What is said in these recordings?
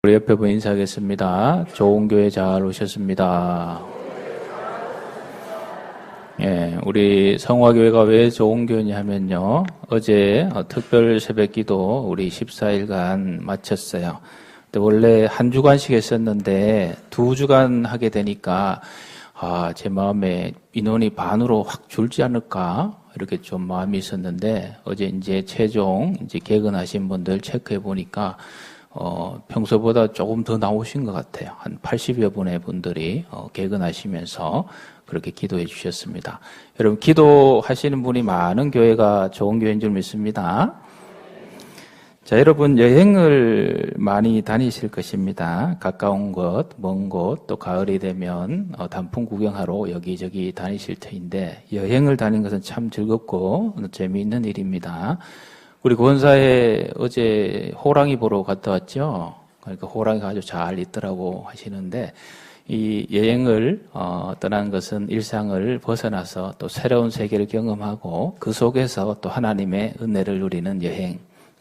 우리 옆에 분 인사하겠습니다. 좋은 교회 잘 오셨습니다. 예, 우리 성화교회가 왜 좋은 교회냐 하면요. 어제 특별 새벽기도 우리 14일간 마쳤어요. 근데 원래 한 주간씩 했었는데 2주간 하게 되니까 제 마음에 인원이 반으로 확 줄지 않을까 이렇게 좀 마음이 있었는데 어제 이제 최종 개근하신 분들 체크해 보니까 평소보다 조금 더 나오신 것 같아요. 한 80여 분의 분들이 개근하시면서 그렇게 기도해 주셨습니다. 여러분, 기도하시는 분이 많은 교회가 좋은 교회인 줄 믿습니다. 자, 여러분, 여행을 많이 다니실 것입니다. 가까운 곳, 먼 곳, 또 가을이 되면 단풍 구경하러 여기저기 다니실 터인데, 여행을 다니는 것은 참 즐겁고 재미있는 일입니다. 우리 권사에 어제 호랑이 보러 갔다 왔죠. 그러니까 호랑이가 아주 잘 있더라고 하시는데, 이 여행을 떠난 것은 일상을 벗어나서 또 새로운 세계를 경험하고 그 속에서 또 하나님의 은혜를 누리는 여행.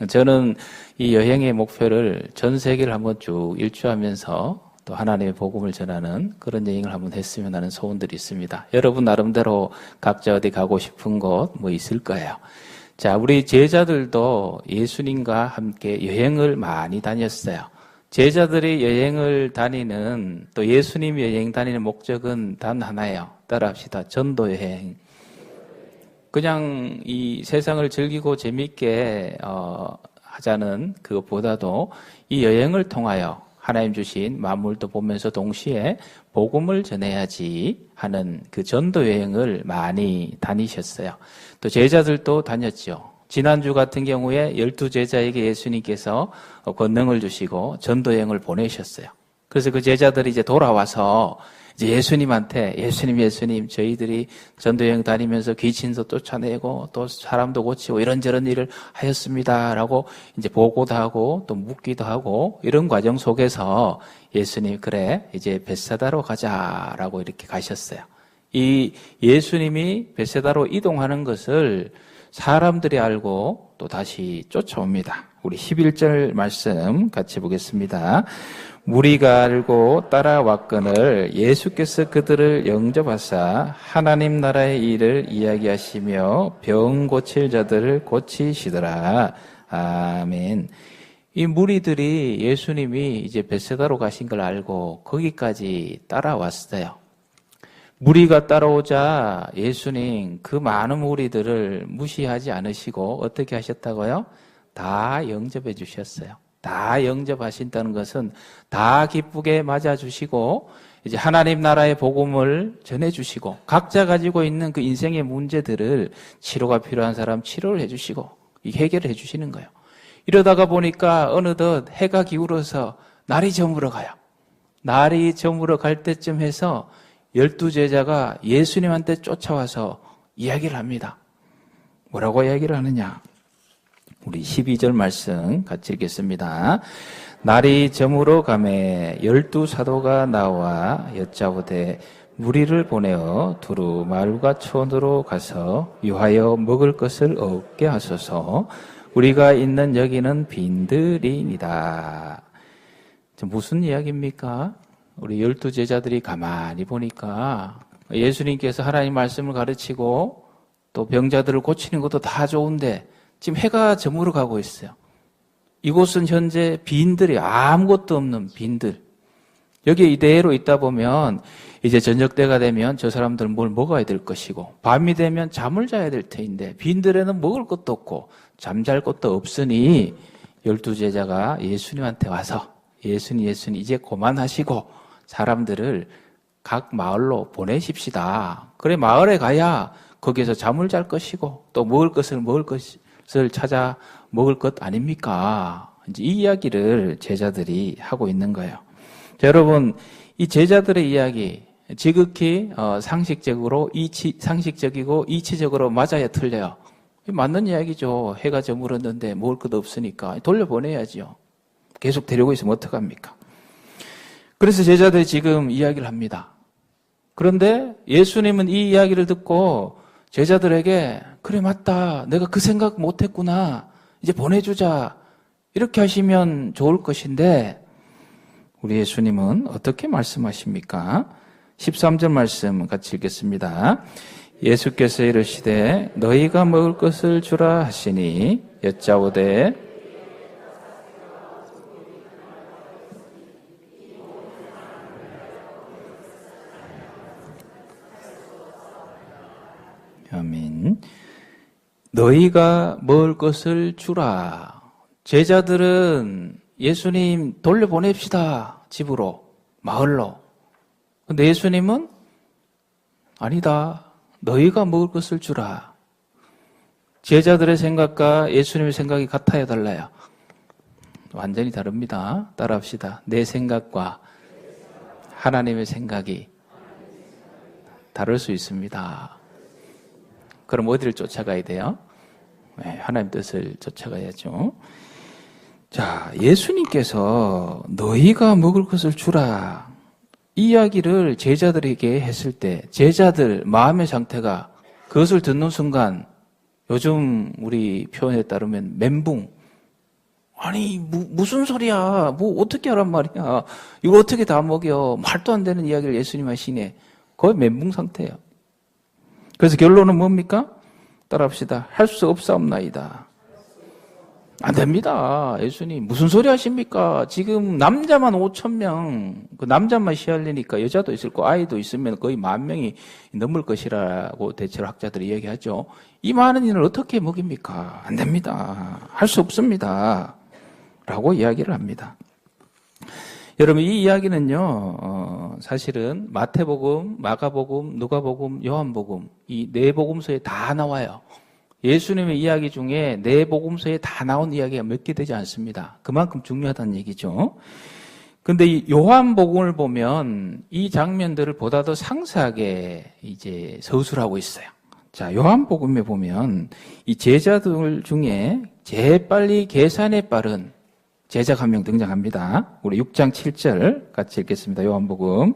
저는 이 여행의 목표를 전 세계를 한번 쭉 일주하면서 또 하나님의 복음을 전하는 그런 여행을 한번 했으면 하는 소원들이 있습니다. 여러분 나름대로 각자 어디 가고 싶은 곳 뭐 있을 거예요. 자, 우리 제자들도 예수님과 함께 여행을 많이 다녔어요. 제자들이 여행을 다니는 또 예수님 여행 다니는 목적은 단 하나예요. 따라합시다. 전도 여행. 그냥 이 세상을 즐기고 재미있게 하자는 그것보다도 이 여행을 통하여 하나님 주신 만물도 보면서 동시에 복음을 전해야지 하는 그 전도 여행을 많이 다니셨어요. 또 제자들도 다녔죠. 지난주 같은 경우에 12제자에게 예수님께서 권능을 주시고 전도 여행을 보내셨어요. 그래서 그 제자들이 이제 돌아와서 이제 예수님한테 예수님 저희들이 전도 여행 다니면서 귀신도 쫓아내고 또 사람도 고치고 이런저런 일을 하였습니다라고 이제 보고도 하고 또 묻기도 하고 이런 과정 속에서 예수님 그래 이제 벳사다로 가자라고 이렇게 가셨어요. 이 예수님이 벳사다로 이동하는 것을 사람들이 알고 또 다시 쫓아옵니다. 우리 11절 말씀 같이 보겠습니다. 무리가 알고 따라왔거늘 예수께서 그들을 영접하사 하나님 나라의 일을 이야기하시며 병 고칠 자들을 고치시더라. 아멘. 이 무리들이 예수님이 이제 벳사다로 가신 걸 알고 거기까지 따라왔어요. 무리가 따라오자 예수님 그 많은 무리들을 무시하지 않으시고 어떻게 하셨다고요? 다 영접해 주셨어요. 다 영접하신다는 것은 다 기쁘게 맞아주시고 이제 하나님 나라의 복음을 전해주시고 각자 가지고 있는 그 인생의 문제들을 치료가 필요한 사람 치료를 해주시고 해결을 해주시는 거예요. 이러다가 보니까 어느덧 해가 기울어서 날이 저물어 가요. 날이 저물어 갈 때쯤 해서 12제자가 예수님한테 쫓아와서 이야기를 합니다. 뭐라고 이야기를 하느냐? 우리 12절 말씀 같이 읽겠습니다. 날이 저물어 가매 12사도가 나와 여짜오되 무리를 보내어 두루 마을과 촌으로 가서 유하여 먹을 것을 얻게 하소서. 우리가 있는 여기는 빈들이니이다. 무슨 이야기입니까? 우리 12제자들이 가만히 보니까 예수님께서 하나님 말씀을 가르치고 또 병자들을 고치는 것도 다 좋은데 지금 해가 저물어 가고 있어요. 이곳은 현재 빈들이 아무것도 없는 빈들. 여기 이대로 있다 보면 이제 저녁 때가 되면 저 사람들은 뭘 먹어야 될 것이고 밤이 되면 잠을 자야 될 터인데 빈들에는 먹을 것도 없고 잠잘 것도 없으니 12제자가 예수님한테 와서 예수님 이제 그만하시고 사람들을 각 마을로 보내십시다. 그래 마을에 가야 거기에서 잠을 잘 것이고 또 먹을 것을 찾아 먹을 것 아닙니까? 이제 이 이야기를 제자들이 하고 있는 거예요. 자, 여러분 이 제자들의 이야기 지극히 상식적이고 이치적으로 맞아야 틀려요. 맞는 이야기죠. 해가 저물었는데 먹을 것 없으니까 돌려보내야죠. 계속 데리고 있으면 어떡합니까? 그래서 제자들이 지금 이야기를 합니다. 그런데 예수님은 이 이야기를 듣고 제자들에게 그래 맞다. 내가 그 생각 못했구나. 이제 보내주자. 이렇게 하시면 좋을 것인데 우리 예수님은 어떻게 말씀하십니까? 13절 말씀 같이 읽겠습니다. 예수께서 이르시되 너희가 먹을 것을 주라 하시니 여짜오되 아멘. 너희가 먹을 것을 주라. 제자들은 예수님 돌려보냅시다. 집으로, 마을로. 근데 예수님은 아니다. 너희가 먹을 것을 주라. 제자들의 생각과 예수님의 생각이 같아야 달라요? 완전히 다릅니다. 따라합시다. 내 생각과 하나님의 생각이 다를 수 있습니다. 그럼 어디를 쫓아가야 돼요? 네, 하나님 뜻을 쫓아가야죠. 자, 예수님께서 너희가 먹을 것을 주라. 이 이야기를 제자들에게 했을 때 제자들 마음의 상태가 그것을 듣는 순간 요즘 우리 표현에 따르면 멘붕. 아니 무슨 소리야. 뭐 어떻게 하란 말이야. 이거 어떻게 다 먹여. 말도 안 되는 이야기를 예수님 하시네. 거의 멘붕 상태예요. 그래서 결론은 뭡니까? 따라합시다. 할 수 없사옵나이다. 안 됩니다. 예수님 무슨 소리 하십니까? 지금 남자만 5,000명, 그 남자만 시할리니까 여자도 있을 거 아이도 있으면 거의 10,000명이 넘을 것이라고 대체로 학자들이 얘기하죠. 이 많은 인을 어떻게 먹입니까? 안 됩니다. 할 수 없습니다. 라고 이야기를 합니다. 여러분 이 이야기는요 사실은 마태복음, 마가복음, 누가복음, 요한복음 이 네 복음서에 다 나와요. 예수님의 이야기 중에 네 복음서에 다 나온 이야기가 몇 개 되지 않습니다. 그만큼 중요하다는 얘기죠. 근데 이 요한복음을 보면 이 장면들을 보다 더 상세하게 이제 서술하고 있어요. 자, 요한복음에 보면 이 제자들 중에 제일 빨리 계산에 빠른 제자가 한 명 등장합니다. 우리 6장 7절 같이 읽겠습니다. 요한복음.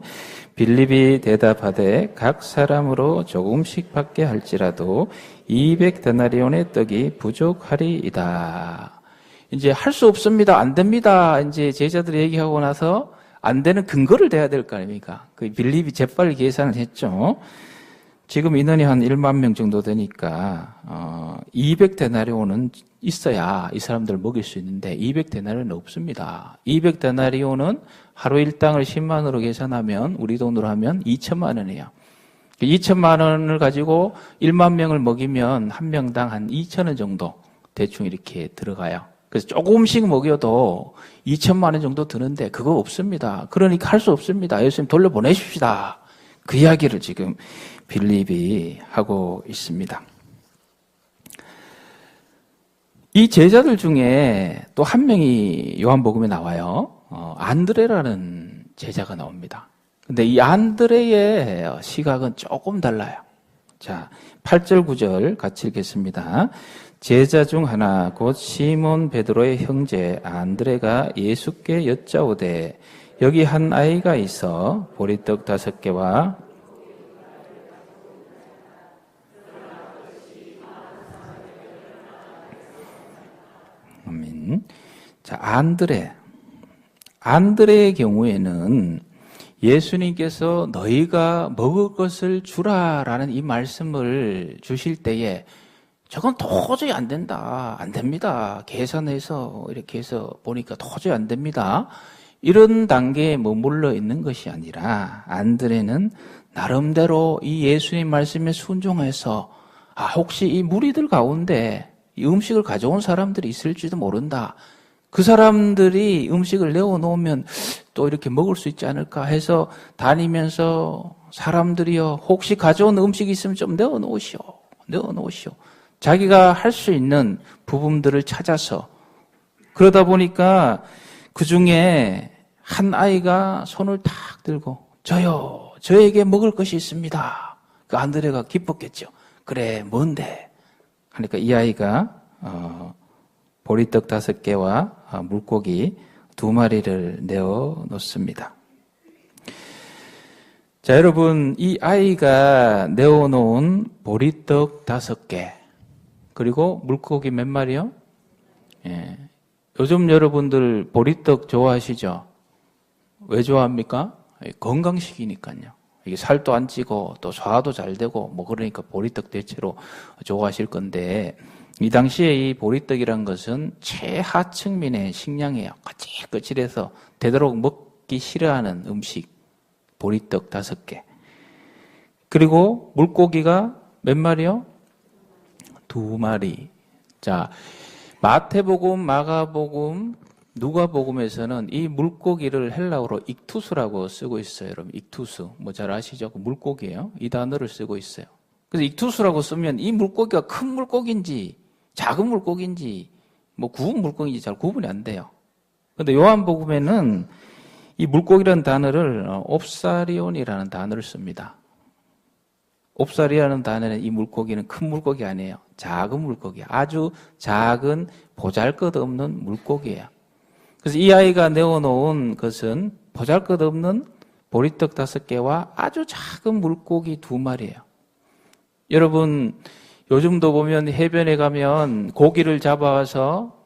빌립이 대답하되 각 사람으로 조금씩 받게 할지라도 200데나리온의 떡이 부족하리이다. 이제 할 수 없습니다. 안 됩니다. 이제 제자들이 얘기하고 나서 안 되는 근거를 대야 될 거 아닙니까? 그 빌립이 재빨리 계산을 했죠. 지금 인원이 한 1만 명 정도 되니까 200데나리온은 있어야 이 사람들을 먹일 수 있는데 200데나리온은 없습니다. 200데나리온은 하루 일당을 10만 원으로 계산하면 우리 돈으로 하면 2천만 원이에요. 2천만 원을 가지고 1만 명을 먹이면 한 명당 한 2천 원 정도 대충 이렇게 들어가요. 그래서 조금씩 먹여도 2천만 원 정도 드는데 그거 없습니다. 그러니까 할 수 없습니다. 예수님 돌려보내십시다. 그 이야기를 지금 빌립이 하고 있습니다. 이 제자들 중에 또 한 명이 요한복음에 나와요. 안드레라는 제자가 나옵니다. 근데 이 안드레의 시각은 조금 달라요. 자, 8절 9절 같이 읽겠습니다. 제자 중 하나 곧 시몬 베드로의 형제 안드레가 예수께 여짜오되 여기 한 아이가 있어 보리떡 5개와 아멘. 자, 안드레의 경우에는 예수님께서 너희가 먹을 것을 주라라는 이 말씀을 주실 때에 저건 도저히 안 된다. 안 됩니다. 계산해서 이렇게 해서 보니까 도저히 안 됩니다. 이런 단계에 머물러 있는 것이 아니라 안드레는 나름대로 이 예수님 말씀에 순종해서 혹시 이 무리들 가운데 이 음식을 가져온 사람들이 있을지도 모른다. 그 사람들이 음식을 내어놓으면 또 이렇게 먹을 수 있지 않을까 해서 다니면서 사람들이요 혹시 가져온 음식이 있으면 좀 내어놓으시오. 자기가 할 수 있는 부분들을 찾아서 그러다 보니까 그 중에 한 아이가 손을 탁 들고 저에게 먹을 것이 있습니다. 그 안드레가 기뻤겠죠. 그래 뭔데? 하니까 이 아이가 보리떡 5개와 물고기 2마리를 내어 놓습니다. 자, 여러분 이 아이가 내어 놓은 보리떡 5개 그리고 물고기 몇 마리요? 예. 요즘 여러분들 보리떡 좋아하시죠? 왜 좋아합니까? 건강식이니까요. 이게 살도 안 찌고 또 소화도 잘 되고 뭐 그러니까 보리떡 대체로 좋아하실 건데 이 당시에 이 보리떡이란 것은 최하층민의 식량이에요. 거칠거칠해서 되도록 먹기 싫어하는 음식. 보리떡 5개. 그리고 물고기가 몇 마리요? 2마리. 자, 마태복음, 마가복음, 누가복음에서는 이 물고기를 헬라어로 익투스라고 쓰고 있어요. 여러분, 익투스. 뭐 잘 아시죠? 그 물고기예요. 이 단어를 쓰고 있어요. 그래서 익투스라고 쓰면 이 물고기가 큰 물고기인지 작은 물고기인지 뭐 구운 물고기인지 잘 구분이 안 돼요. 그런데 요한복음에는 이 물고기라는 단어를 옵사리온이라는 단어를 씁니다. 옵사리라는 단어는 이 물고기는 큰 물고기 아니에요. 작은 물고기, 아주 작은 보잘것없는 물고기예요. 그래서 이 아이가 내어놓은 것은 보잘것없는 보리떡 5개와 아주 작은 물고기 2마리예요. 여러분, 요즘도 보면 해변에 가면 고기를 잡아와서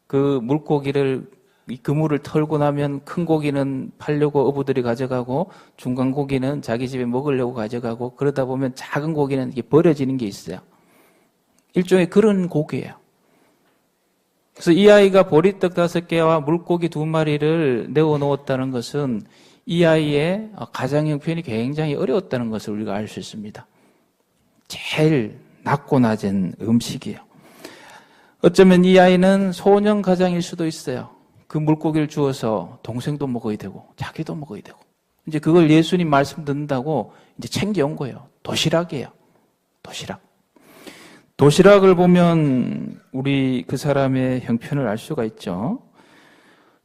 그 물고기를 이 그물을 털고 나면 큰 고기는 팔려고 어부들이 가져가고 중간 고기는 자기 집에 먹으려고 가져가고 그러다 보면 작은 고기는 이게 버려지는 게 있어요. 일종의 그런 고기예요. 그래서 이 아이가 보리떡 5개와 물고기 2마리를 내어놓았다는 것은 이 아이의 가정 형편이 굉장히 어려웠다는 것을 우리가 알 수 있습니다. 제일 낮고 낮은 음식이에요. 어쩌면 이 아이는 소년 가장일 수도 있어요. 그 물고기를 주어서 동생도 먹어야 되고 자기도 먹어야 되고 이제 그걸 예수님 말씀 듣는다고 이제 챙겨온 거예요. 도시락이에요. 도시락. 도시락을 보면 우리 그 사람의 형편을 알 수가 있죠.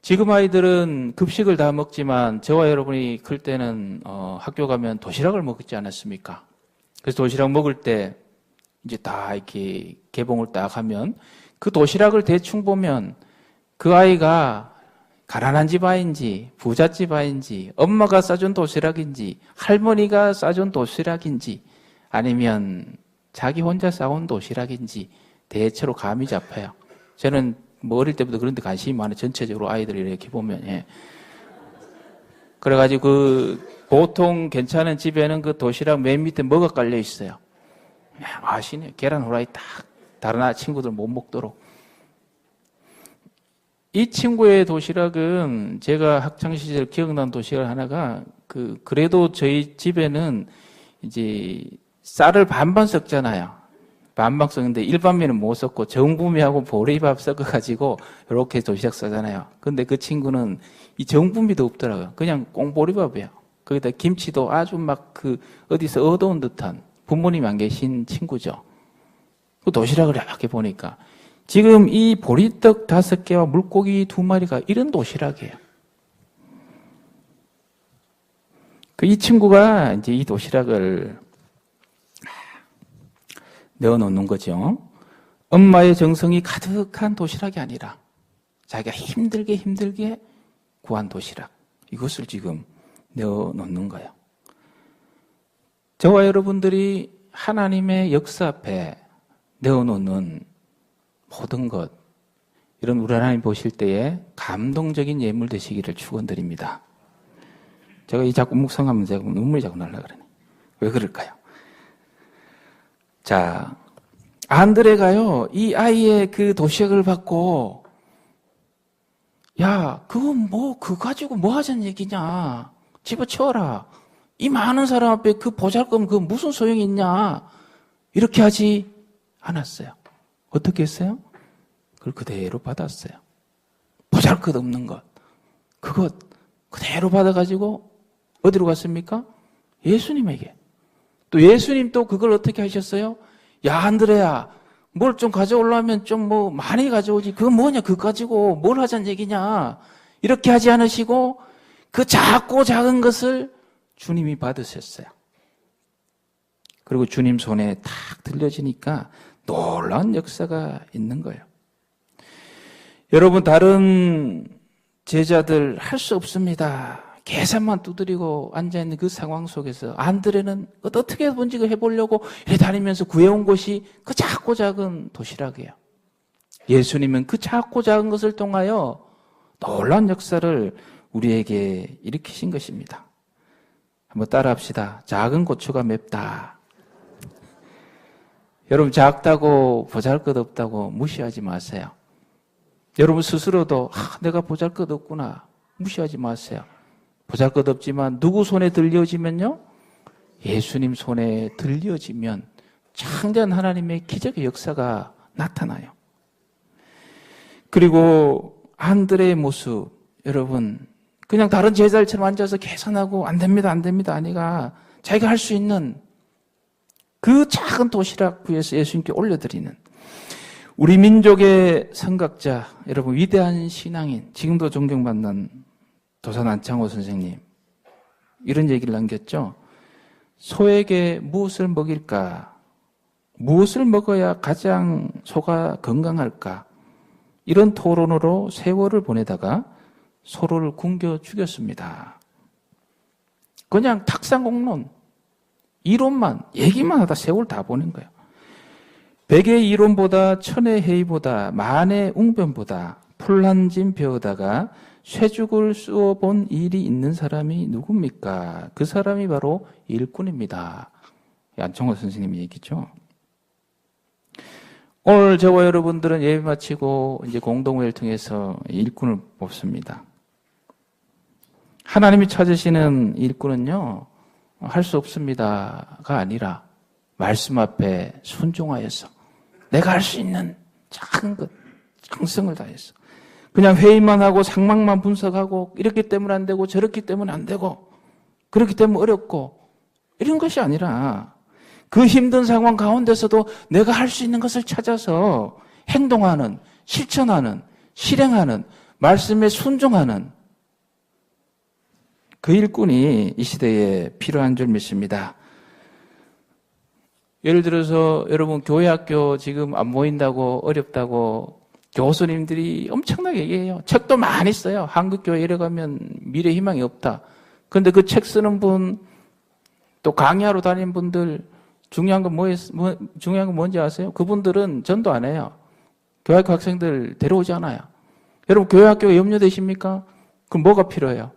지금 아이들은 급식을 다 먹지만 저와 여러분이 클 때는 학교 가면 도시락을 먹지 않았습니까? 그래서 도시락 먹을 때 이제 다 이렇게 개봉을 딱 하면 그 도시락을 대충 보면 그 아이가 가난한 집 아이인지 부잣집 아이인지 엄마가 싸준 도시락인지 할머니가 싸준 도시락인지 아니면 자기 혼자 싸온 도시락인지 대체로 감이 잡혀요. 저는 뭐 어릴 때부터 그런 데 관심이 많아요. 전체적으로 아이들이 이렇게 보면. 예. 그래가지고 그 보통 괜찮은 집에는 그 도시락 맨 밑에 뭐가 깔려 있어요. 아시네요. 계란 후라이 딱 다른 친구들 못 먹도록. 이 친구의 도시락은 제가 학창시절 기억나는 도시락 하나가 그래도 저희 집에는 이제 쌀을 반반 섞잖아요. 반반 섞는데 일반면은 못 섞고 정부미하고 보리밥 섞어가지고 이렇게 도시락 싸잖아요. 근데 그 친구는 이 정부미도 없더라고요. 그냥 꽁보리밥이에요. 거기다 김치도 아주 막 어디서 얻어온 듯한 부모님이 안 계신 친구죠. 그 도시락을 이렇게 보니까 지금 이 보리떡 5개와 물고기 2마리가 이런 도시락이에요. 이 친구가 이제 이 도시락을 내어놓는 거죠. 엄마의 정성이 가득한 도시락이 아니라 자기가 힘들게 구한 도시락. 이것을 지금 내어놓는 거예요. 저와 여러분들이 하나님의 역사 앞에 내어놓는 모든 것, 이런 우리 하나님 보실 때에 감동적인 예물 되시기를 축원드립니다. 제가 이 자꾸 묵상하면 제가 눈물이 자꾸 날라 그러네. 왜 그럴까요? 자, 안드레가요, 이 아이의 그 도시락을 받고, 야, 그거 가지고 뭐 하자는 얘기냐? 집어치워라. 이 많은 사람 앞에 그 보잘것 그 무슨 소용이 있냐? 이렇게 하지 않았어요. 어떻게 했어요? 그걸 그대로 받았어요. 보잘것없는 것. 그것 그대로 받아가지고 어디로 갔습니까? 예수님에게. 또 예수님 또 그걸 어떻게 하셨어요? 야, 안드레야, 뭘 좀 가져오려면 좀 많이 가져오지. 그거 뭐냐? 그거 가지고 뭘 하자는 얘기냐? 이렇게 하지 않으시고 그 작고 작은 것을 주님이 받으셨어요. 그리고 주님 손에 탁 들려지니까 놀라운 역사가 있는 거예요. 여러분, 다른 제자들 할 수 없습니다. 계산만 두드리고 앉아있는 그 상황 속에서 안드레는 어떻게 뭔지 해보려고 이렇게 다니면서 구해온 것이 그 작고 작은 도시락이에요. 예수님은 그 작고 작은 것을 통하여 놀라운 역사를 우리에게 일으키신 것입니다. 한번 따라합시다. 작은 고추가 맵다. 여러분, 작다고 보잘것없다고 무시하지 마세요. 여러분 스스로도 내가 보잘것없구나 무시하지 마세요. 보잘것없지만 누구 손에 들려지면요? 예수님 손에 들려지면 창대한 하나님의 기적의 역사가 나타나요. 그리고 안드레의 모습, 여러분 그냥 다른 제자들처럼 앉아서 계산하고 안 됩니다 아니가 자기가 할 수 있는 그 작은 도시락 위에서 예수님께 올려드리는 우리 민족의 선각자, 여러분 위대한 신앙인, 지금도 존경받는 도산 안창호 선생님 이런 얘기를 남겼죠. 소에게 무엇을 먹일까? 무엇을 먹어야 가장 소가 건강할까? 이런 토론으로 세월을 보내다가 소를 굶겨 죽였습니다. 그냥 탁상공론, 이론만, 얘기만 하다 세월 다 보낸 거예요. 백의 이론보다 천의 회의보다 만의 웅변보다 풀한짐 배우다가 쇠죽을 쑤어본 일이 있는 사람이 누굽니까? 그 사람이 바로 일꾼입니다. 안창호 선생님 얘기죠. 오늘 저와 여러분들은 예배 마치고 이제 공동회를 통해서 일꾼을 뽑습니다. 하나님이 찾으시는 일꾼은요, 할 수 없습니다가 아니라 말씀 앞에 순종하여서 내가 할 수 있는 작은 것, 정성을 다해서 그냥 회의만 하고 상황만 분석하고 이렇기 때문에 안 되고 저렇기 때문에 안 되고 그렇기 때문에 어렵고 이런 것이 아니라 그 힘든 상황 가운데서도 내가 할 수 있는 것을 찾아서 행동하는, 실천하는, 실행하는, 말씀에 순종하는 그 일꾼이 이 시대에 필요한 줄 믿습니다. 예를 들어서 여러분 교회 학교 지금 안 모인다고 어렵다고 교수님들이 엄청나게 얘기해요. 책도 많이 써요. 한국교회 이래 가면 미래 희망이 없다. 그런데 그 책 쓰는 분, 또 강의하러 다니는 분들 중요한 건 중요한 건 뭔지 아세요? 그분들은 전도 안 해요. 교회학교 학생들 데려오지 않아요. 여러분 교회 학교가 염려되십니까? 그럼 뭐가 필요해요?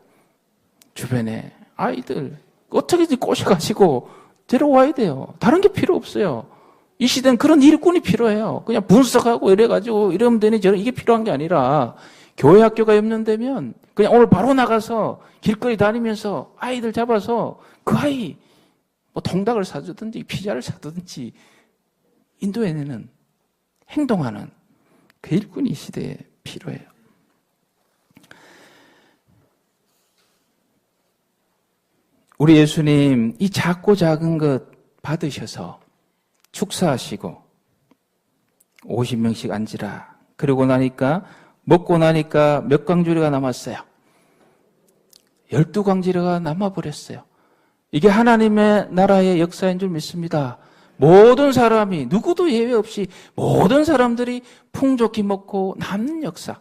주변에 아이들 어떻게든 꼬셔가지고 데려와야 돼요. 다른 게 필요 없어요. 이 시대는 그런 일꾼이 필요해요. 그냥 분석하고 이래가지고 이러면 되니 저런 이게 필요한 게 아니라 교회 학교가 염려되면 그냥 오늘 바로 나가서 길거리 다니면서 아이들 잡아서 그 아이 뭐 통닭을 사주든지 피자를 사주든지 인도해내는 행동하는 그 일꾼이 이 시대에 필요해요. 우리 예수님 이 작고 작은 것 받으셔서 축사하시고 50명씩 앉으라. 그러고 나니까 먹고 나니까 몇 광주리가 남았어요? 12광주리가 남아버렸어요. 이게 하나님의 나라의 역사인 줄 믿습니다. 모든 사람이 누구도 예외 없이 모든 사람들이 풍족히 먹고 남는 역사.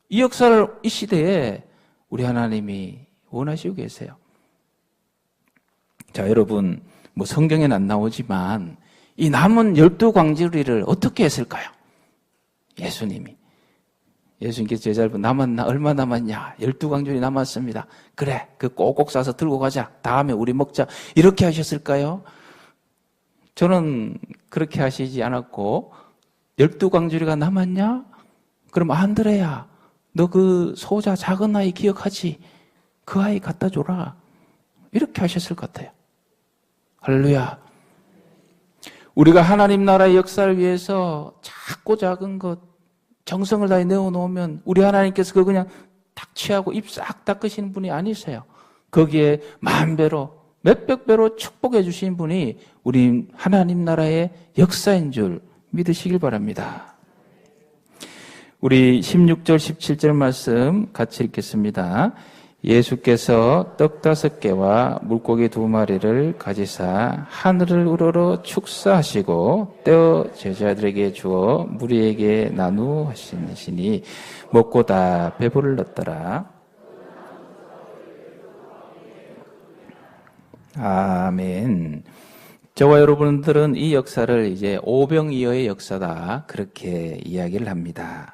이 역사를 이 시대에 우리 하나님이 원하시고 계세요. 자, 여러분, 뭐 성경에는 안 나오지만 이 남은 12광주리를 어떻게 했을까요? 예수님께서 제자들 얼마 남았냐? 12광주리 남았습니다. 그래, 그 꼭꼭 싸서 들고 가자. 다음에 우리 먹자. 이렇게 하셨을까요? 저는 그렇게 하시지 않았고 12광주리가 남았냐? 그럼 안드레야, 너 그 소자 작은 아이 기억하지? 그 아이 갖다 줘라. 이렇게 하셨을 것 같아요. 할렐루야. 우리가 하나님 나라의 역사를 위해서 작고 작은 것 정성을 다해 내어놓으면 우리 하나님께서 그거 그냥 딱 취하고 입 싹 닦으시는 분이 아니세요. 거기에 만배로 몇백 배로 축복해 주신 분이 우리 하나님 나라의 역사인 줄 믿으시길 바랍니다. 우리 16절 17절 말씀 같이 읽겠습니다. 예수께서 떡 5개와 물고기 2마리를 가지사 하늘을 우러러 축사하시고 떼어 제자들에게 주어 무리에게 나누시니 먹고 다 배불렀더라. 아멘. 저와 여러분들은 이 역사를 이제 오병이어의 역사다 그렇게 이야기를 합니다.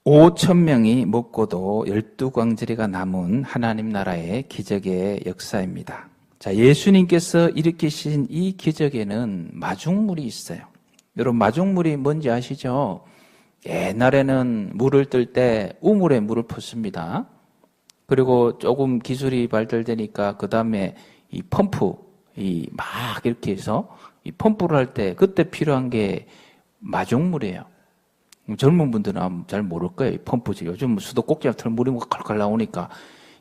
5천 명이 먹고도 12광저리가 남은 하나님 나라의 기적의 역사입니다. 자, 예수님께서 일으키신 이 기적에는 마중물이 있어요. 여러분, 마중물이 뭔지 아시죠? 옛날에는 물을 뜰 때 우물에 물을 붓습니다. 그리고 조금 기술이 발달되니까 그 다음에 이 펌프, 막 이렇게 해서 이 펌프를 할 때 그때 필요한 게 마중물이에요. 젊은 분들은 잘 모를 거예요. 이 펌프질. 요즘 수도꼭지처럼 물이 컬컬 나오니까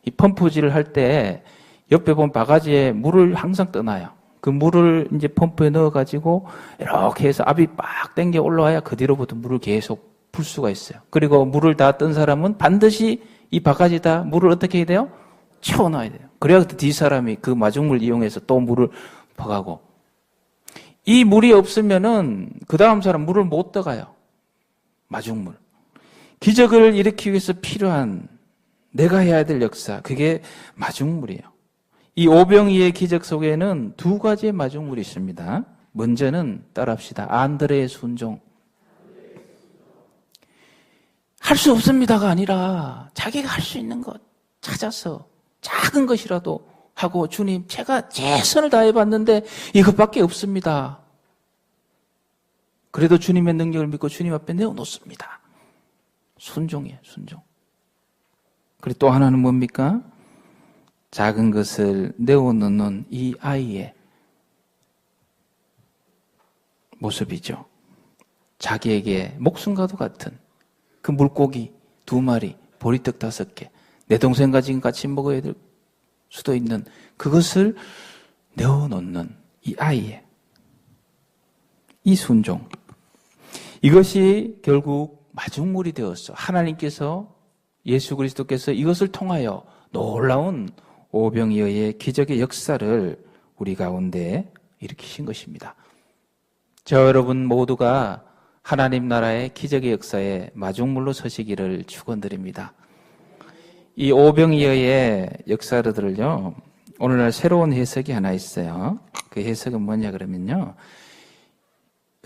이 펌프질을 할 때 옆에 보면 바가지에 물을 항상 떠놔요. 그 물을 이제 펌프에 넣어가지고 이렇게 해서 압이 빡 당겨 올라와야 그 뒤로부터 물을 계속 풀 수가 있어요. 그리고 물을 다 뜬 사람은 반드시 이 바가지에다 물을 어떻게 해야 돼요? 채워놔야 돼요. 그래야 그 뒷사람이 그 마중물 이용해서 또 물을 퍼가고. 이 물이 없으면은 그 다음 사람 물을 못 떠가요. 마중물. 기적을 일으키기 위해서 필요한 내가 해야 될 역사, 그게 마중물이에요. 이 오병이의 기적 속에는 두 가지의 마중물이 있습니다. 먼저는 따라합시다. 안드레의 순종. 할 수 없습니다가 아니라 자기가 할 수 있는 것 찾아서 작은 것이라도 하고, 주님, 제가 최선을 다해봤는데 이것밖에 없습니다. 그래도 주님의 능력을 믿고 주님 앞에 내어놓습니다. 순종이에요, 순종. 그리고 또 하나는 뭡니까? 작은 것을 내어놓는 이 아이의 모습이죠. 자기에게 목숨과도 같은 그 물고기 2마리, 보리떡 5개, 내 동생과 지금 같이 먹어야 될 수도 있는 그것을 내어놓는 이 아이의 이 순종. 이것이 결국 마중물이 되었어. 하나님께서, 예수 그리스도께서 이것을 통하여 놀라운 오병이어의 기적의 역사를 우리 가운데 일으키신 것입니다. 저 여러분 모두가 하나님 나라의 기적의 역사에 마중물로 서시기를 축원드립니다. 이 오병이어의 역사들을요, 오늘날 새로운 해석이 하나 있어요. 그 해석은 뭐냐 그러면요,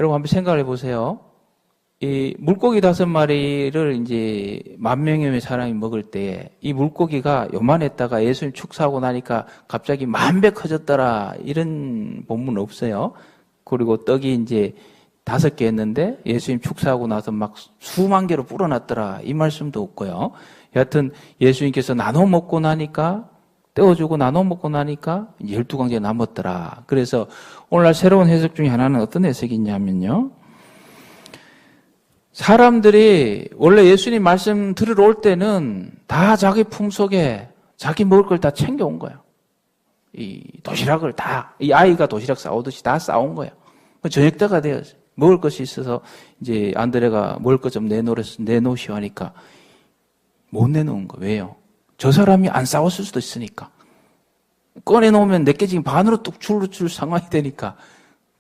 여러분 한번 생각을 해보세요. 이 물고기 5마리를 이제 10,000명의 사람이 먹을 때 이 물고기가 요만했다가 예수님 축사하고 나니까 갑자기 10,000배 커졌더라, 이런 본문 없어요. 그리고 떡이 이제 5개 했는데 예수님 축사하고 나서 막 수만 개로 불어났더라, 이 말씀도 없고요. 여하튼 예수님께서 나눠 먹고 나니까, 떼어주고 나눠 먹고 나니까 12광제 남았더라. 그래서 오늘날 새로운 해석 중에 하나는 어떤 해석이 있냐면요, 사람들이 원래 예수님 말씀 들으러 올 때는 다 자기 품속에 자기 먹을 걸 다 챙겨온 거예요. 이 도시락을 다, 이 아이가 도시락 싸오듯이 다 싸온 거예요. 저녁 때가 되었어요. 먹을 것이 있어서 이제 안드레가 먹을 것 좀 내놓으시오 하니까 못 내놓은 거. 왜요? 저 사람이 안 싸웠을 수도 있으니까. 꺼내놓으면 내게 지금 반으로 뚝 줄 상황이 되니까.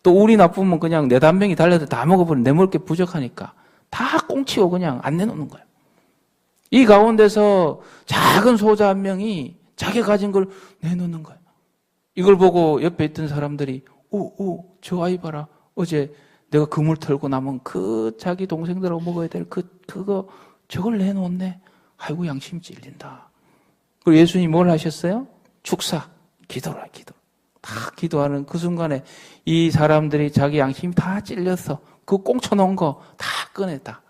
또 운이 나쁘면 그냥 4-5명이 달려도 다 먹어버리면 내 먹을 게 부족하니까 다 꽁치고 그냥 안 내놓는 거예요. 이 가운데서 작은 소자 한 명이 자기 가진 걸 내놓는 거예요. 이걸 보고 옆에 있던 사람들이 저 아이 봐라. 어제 내가 그물 털고 남은 그 자기 동생들하고 먹어야 될 그거 저걸 내놓네. 아이고 양심 찔린다. 그리고 예수님이 뭘 하셨어요? 축사, 기도라, 기도. 다 기도하는 그 순간에 이 사람들이 자기 양심이 다 찔려서 그 꽁쳐놓은 거 다 꺼냈다.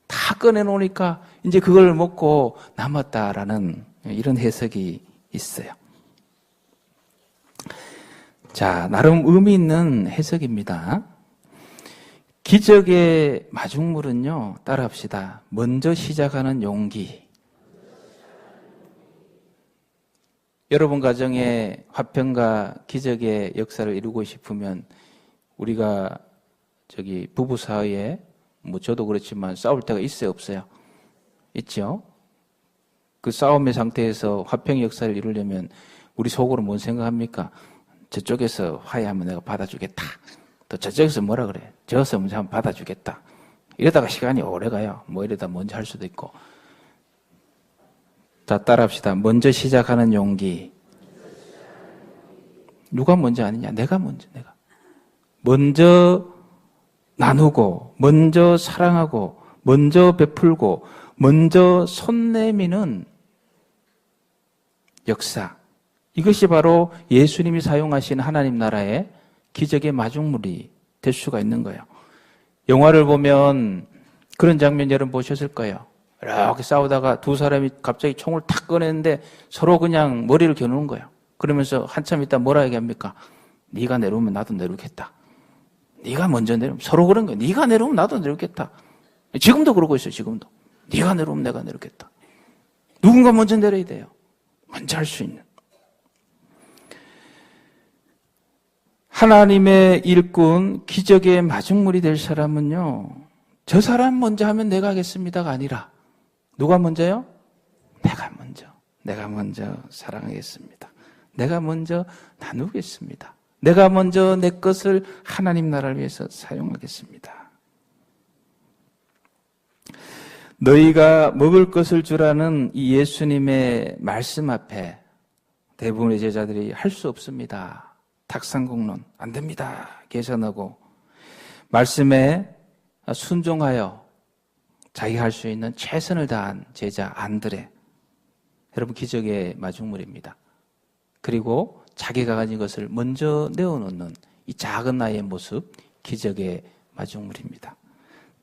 다 꺼내놓으니까 이제 그걸 먹고 남았다라는 이런 해석이 있어요. 자, 나름 의미 있는 해석입니다. 기적의 마중물은요, 따라합시다. 먼저 시작하는 용기. 여러분 가정에 화평과 기적의 역사를 이루고 싶으면 우리가 부부 사이에 저도 그렇지만 싸울 때가 있어요, 없어요? 있죠? 그 싸움의 상태에서 화평의 역사를 이루려면 우리 속으로 뭔 생각합니까? 저쪽에서 화해하면 내가 받아주겠다. 또 저쪽에서 뭐라 그래? 저어서 먼저 한번 받아주겠다. 이러다가 시간이 오래 가요. 이러다 먼저 할 수도 있고. 자, 따라합시다. 먼저 시작하는 용기. 누가 먼저 아니냐? 내가 먼저, 내가. 먼저 나누고, 먼저 사랑하고, 먼저 베풀고 먼저 손 내미는 역사. 이것이 바로 예수님이 사용하신 하나님 나라의 기적의 마중물이 될 수가 있는 거예요. 영화를 보면 그런 장면 여러분 보셨을 거예요. 이렇게 싸우다가 두 사람이 갑자기 총을 탁 꺼냈는데 서로 그냥 머리를 겨누는 거예요. 그러면서 한참 있다 뭐라 얘기합니까? 네가 내려오면 나도 내려오겠다. 네가 먼저 내려오면 서로 그런 거예요. 네가 내려오면 나도 내려오겠다. 지금도 그러고 있어요. 지금도. 네가 내려오면 내가 내려오겠다. 누군가 먼저 내려야 돼요. 먼저 할 수 있는. 하나님의 일꾼, 기적의 마중물이 될 사람은요, 저 사람 먼저 하면 내가 하겠습니다가 아니라 누가 먼저요? 내가 먼저 사랑하겠습니다. 내가 먼저 나누겠습니다. 내가 먼저 내 것을 하나님 나라를 위해서 사용하겠습니다. 너희가 먹을 것을 주라는 이 예수님의 말씀 앞에 대부분의 제자들이 할 수 없습니다. 탁상공론 안 됩니다. 계산하고 말씀에 순종하여 자기가 할 수 있는 최선을 다한 제자 안드레. 여러분 기적의 마중물입니다. 그리고 자기가 가진 것을 먼저 내어놓는 이 작은 아이의 모습, 기적의 마중물입니다.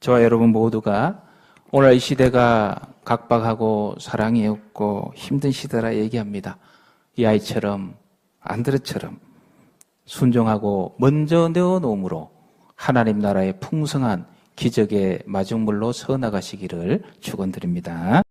저와 여러분 모두가 오늘 이 시대가 각박하고 사랑이 없고 힘든 시대라 얘기합니다. 이 아이처럼 안드레처럼 순종하고 먼저 내어놓음으로 하나님 나라의 풍성한 기적의 마중물로 서나가시기를 축원드립니다.